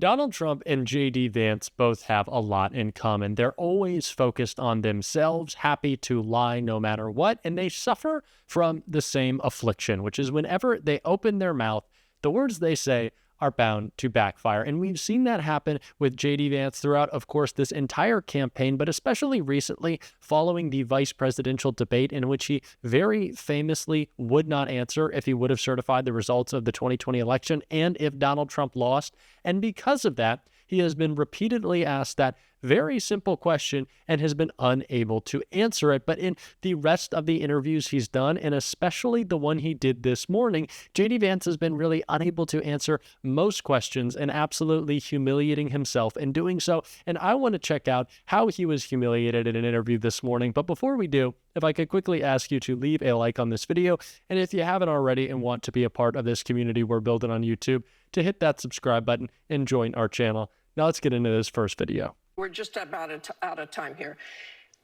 Donald Trump and JD Vance both have a lot in common. They're always focused on themselves, happy to lie no matter what, and they suffer from the same affliction, which is whenever they open their mouth, the words they say are bound to backfire. And we've seen that happen with JD Vance throughout, of course, this entire campaign, but especially recently following the vice presidential debate in which he very famously would not answer if he would have certified the results of the 2020 election and if Donald Trump lost. And because of that, he has been repeatedly asked that very simple question and has been unable to answer it. But in the rest of the interviews he's done, and especially the one he did this morning, JD Vance has been really unable to answer most questions and absolutely humiliating himself in doing so. And I want to check out how he was humiliated in an interview this morning. But before we do, if I could quickly ask you to leave a like on this video, and if you haven't already and want to be a part of this community we're building on YouTube, to hit that subscribe button and join our channel. Now let's get into this first video. We're just about out of time here.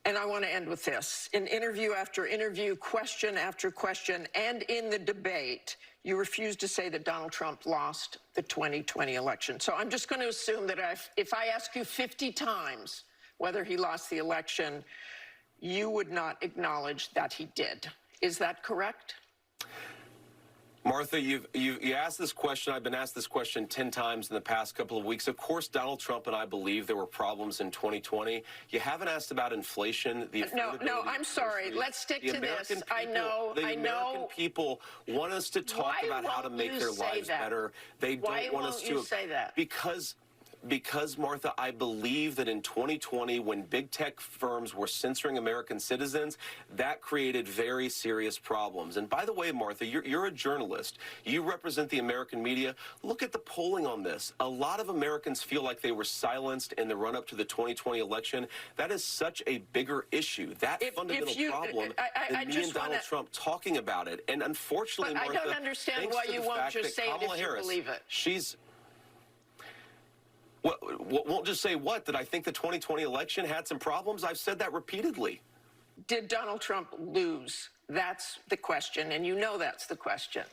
And I want to end with this. In interview after interview, question after question, and in the debate, you refuse to say that Donald Trump lost the 2020 election. So I'm just going to assume that if I ask you 50 times whether he lost the election, you would not acknowledge that he did. Is that correct? Martha, you asked this question. I've been asked this question 10 times in the past couple of weeks. Of course, Donald Trump and I believe there were problems in 2020. You haven't asked about inflation. No, I'm sorry. Let's stick to this. I know. The American people want us to talk about how to make their lives better. They don't want us to. Why won't you say that? Because, Martha, I believe that in 2020, when big tech firms were censoring American citizens, that created very serious problems. And by the way, Martha, you're a journalist. You represent the American media. Look at the polling on this. A lot of Americans feel like they were silenced in the run-up to the 2020 election. That is such a bigger issue. That fundamental problem than me and Donald Trump talking about it. And unfortunately, but Martha, I don't understand why you won't just say it if you believe it. Won't just say what? That I think the 2020 election had some problems? I've said that repeatedly. Did Donald Trump lose? That's the question, and you know that's the question.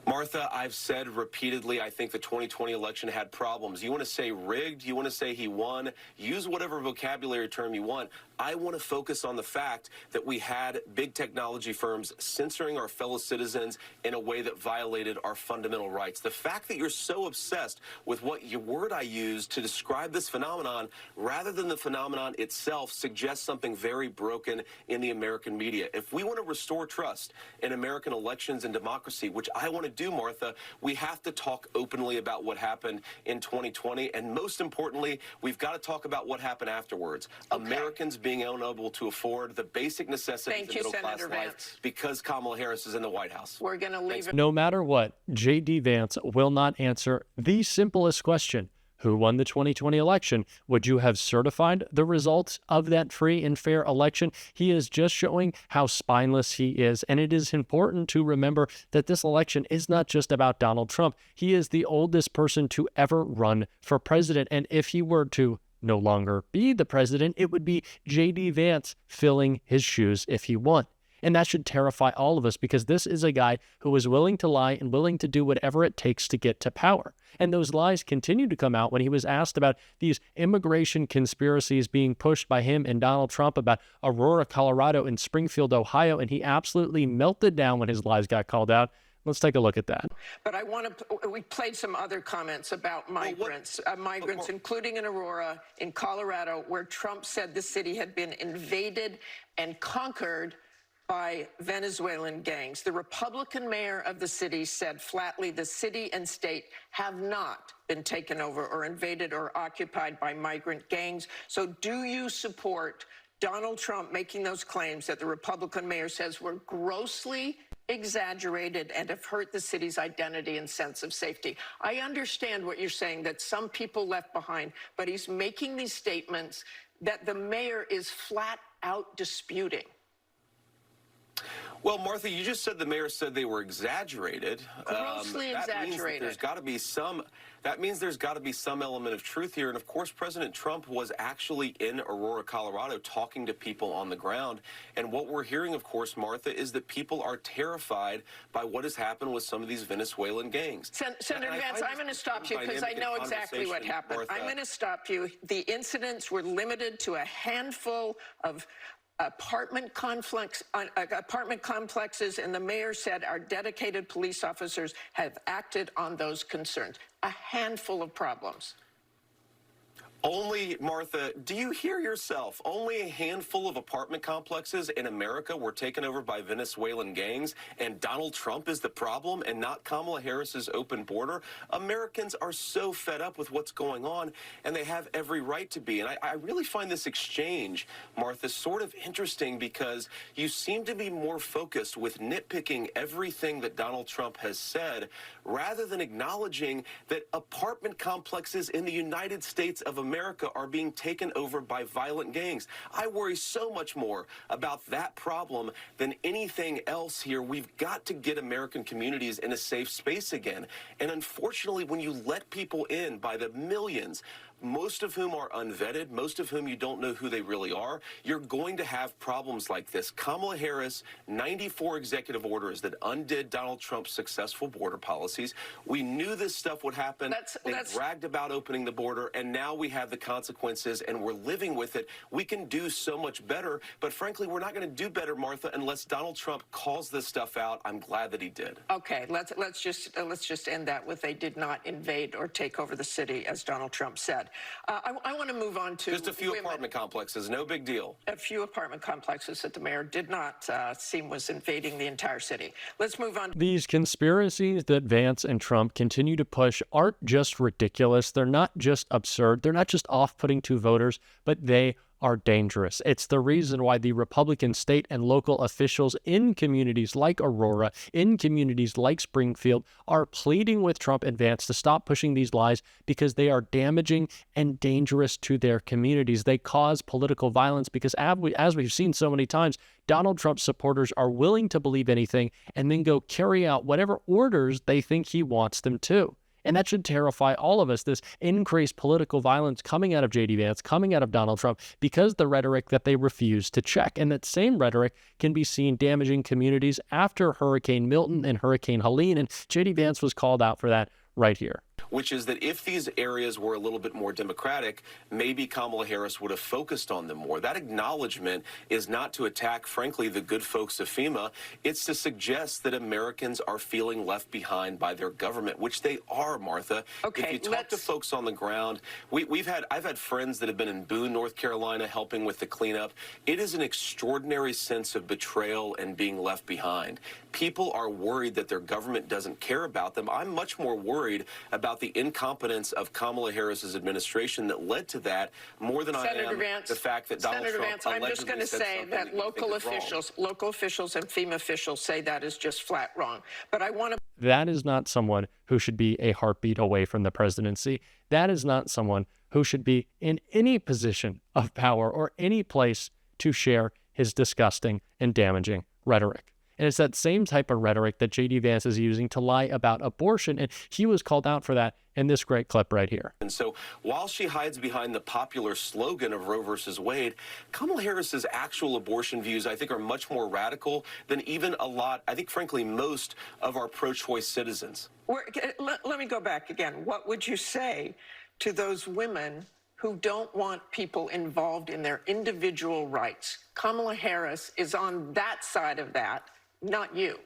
Martha, I've said repeatedly, I think the 2020 election had problems. You want to say rigged? You want to say he won? Use whatever vocabulary term you want. I want to focus on the fact that we had big technology firms censoring our fellow citizens in a way that violated our fundamental rights. The fact that you're so obsessed with what word I use to describe this phenomenon rather than the phenomenon itself suggests something very broken in the American media. If we want to restore trust in American elections and democracy, which I want to do, Martha, we have to talk openly about what happened in 2020. And most importantly, we've got to talk about what happened afterwards. Okay. Americans being unable to afford the basic necessities of middle-class life because Kamala Harris is in the White House. We're going to leave it. No matter what, JD Vance will not answer the simplest question. Who won the 2020 election? Would you have certified the results of that free and fair election? He is just showing how spineless he is. And it is important to remember that this election is not just about Donald Trump. He is the oldest person to ever run for president. And if he were to no longer be the president, it would be JD Vance filling his shoes if he won. And that should terrify all of us because this is a guy who is willing to lie and willing to do whatever it takes to get to power. And those lies continued to come out when he was asked about these immigration conspiracies being pushed by him and Donald Trump about Aurora, Colorado and Springfield, Ohio. And he absolutely melted down when his lies got called out. Let's take a look at that. But we played some other comments about migrants, including in Aurora, in Colorado, where Trump said the city had been invaded and conquered by Venezuelan gangs. The Republican mayor of the city said flatly the city and state have not been taken over or invaded or occupied by migrant gangs. So do you support Donald Trump making those claims that the Republican mayor says were grossly exaggerated and have hurt the city's identity and sense of safety? I understand what you're saying, that some people left behind, but he's making these statements that the mayor is flat out disputing. Well, Martha, you just said the mayor said they were exaggerated. Grossly exaggerated. There's got to be some. That means there's got to be some element of truth here. And of course, President Trump was actually in Aurora, Colorado, talking to people on the ground. And what we're hearing, of course, Martha, is that people are terrified by what has happened with some of these Venezuelan gangs. Senator Vance, I'm going to stop you because I know exactly what happened. Martha. I'm going to stop you. The incidents were limited to a handful of apartment complexes, and the mayor said our dedicated police officers have acted on those concerns. A handful of problems. Only, Martha, do you hear yourself? Only a handful of apartment complexes in America were taken over by Venezuelan gangs, and Donald Trump is the problem and not Kamala Harris's open border? Americans are so fed up with what's going on, and they have every right to be. And I really find this exchange, Martha, sort of interesting because you seem to be more focused with nitpicking everything that Donald Trump has said rather than acknowledging that apartment complexes in the United States of America are being taken over by violent gangs. I worry so much more about that problem than anything else here. We've got to get American communities in a safe space again. And unfortunately, when you let people in by the millions, most of whom are unvetted, most of whom you don't know who they really are, you're going to have problems like this. Kamala Harris, 94 executive orders that undid Donald Trump's successful border policies. We knew this stuff would happen. They bragged about opening the border, and now we have the consequences, and we're living with it. We can do so much better, but frankly, we're not going to do better, Martha, unless Donald Trump calls this stuff out. I'm glad that he did. Okay, let's just end that with they did not invade or take over the city, as Donald Trump said. I want to move on to just a few apartment complexes, no big deal. A few apartment complexes that the mayor did not seem was invading the entire city. Let's move on. These conspiracies that Vance and Trump continue to push aren't just ridiculous. They're not just absurd. They're not just off-putting to voters, but they are dangerous. It's the reason why the Republican state and local officials in communities like Aurora, in communities like Springfield, are pleading with Trump and Vance to stop pushing these lies because they are damaging and dangerous to their communities. They cause political violence because, as we've seen so many times, Donald Trump supporters are willing to believe anything and then go carry out whatever orders they think he wants them to. And that should terrify all of us, this increased political violence coming out of JD Vance, coming out of Donald Trump, because the rhetoric that they refuse to check. And that same rhetoric can be seen damaging communities after Hurricane Milton and Hurricane Helene. And JD Vance was called out for that right here. Which is that if these areas were a little bit more democratic, maybe Kamala Harris would have focused on them more. That acknowledgement is not to attack, frankly, the good folks of FEMA. It's to suggest that Americans are feeling left behind by their government, which they are, Martha. Okay, if you talk to folks on the ground, I've had friends that have been in Boone, North Carolina, helping with the cleanup. It is an extraordinary sense of betrayal and being left behind. People are worried that their government doesn't care about them. I'm much more worried about the incompetence of Kamala Harris's administration that led to that more than Senator I am Vance, the fact that Donald Senator Trump Vance, I'm just going to say that local officials and FEMA officials say that is just flat wrong. But I want to. That is not someone who should be a heartbeat away from the presidency. That is not someone who should be in any position of power or any place to share his disgusting and damaging rhetoric. And it's that same type of rhetoric that JD Vance is using to lie about abortion, and he was called out for that in this great clip right here. And so while she hides behind the popular slogan of Roe versus Wade, Kamala Harris's actual abortion views, I think, are much more radical than even I think, frankly, most of our pro-choice citizens. Let me go back again. What would you say to those women who don't want people involved in their individual rights? Kamala Harris is on that side of that. Not you.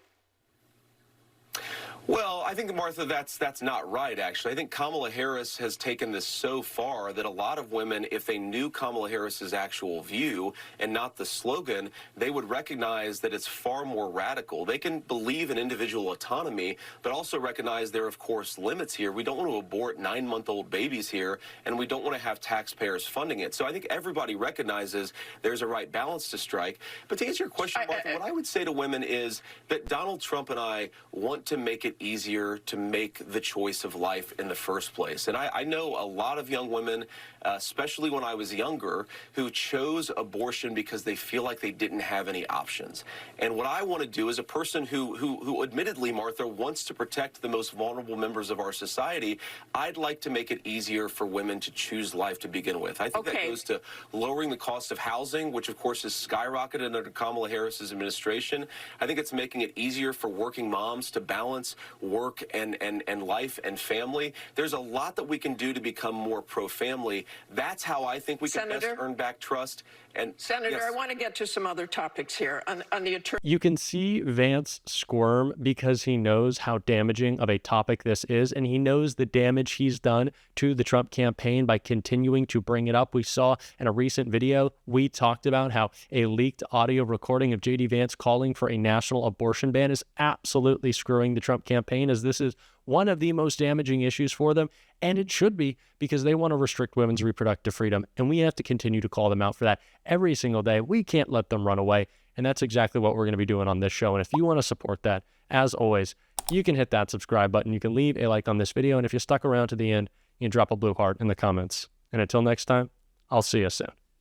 Well, I think, Martha, that's not right, actually. I think Kamala Harris has taken this so far that a lot of women, if they knew Kamala Harris's actual view and not the slogan, they would recognize that it's far more radical. They can believe in individual autonomy, but also recognize there are, of course, limits here. We don't want to abort 9-month-old babies here, and we don't want to have taxpayers funding it. So I think everybody recognizes there's a right balance to strike. But to answer your question, Martha, what I would say to women is that Donald Trump and I want to make it easier to make the choice of life in the first place. And I know a lot of young women, especially when I was younger, who chose abortion because they feel like they didn't have any options. And what I want to do as a person who admittedly, Martha, wants to protect the most vulnerable members of our society, I'd like to make it easier for women to choose life to begin with. I think that goes to lowering the cost of housing, which of course has skyrocketed under Kamala Harris's administration. I think it's making it easier for working moms to balance work and life and family. There's a lot that we can do to become more pro-family. That's how I think we can best earn back trust. And Senator, yes. I want to get to some other topics here on the attorney. You can see Vance squirm because he knows how damaging of a topic this is, and he knows the damage he's done to the Trump campaign by continuing to bring it up. We saw in a recent video, we talked about how a leaked audio recording of JD Vance calling for a national abortion ban is absolutely screwing the Trump campaign, as this is one of the most damaging issues for them, and it should be, because they want to restrict women's reproductive freedom, and we have to continue to call them out for that every single day. We can't let them run away, and that's exactly what we're going to be doing on this show. And if you want to support that, as always, you can hit that subscribe button. You can leave a like on this video, and if you stuck around to the end, you can drop a blue heart in the comments. And until next time, I'll see you soon.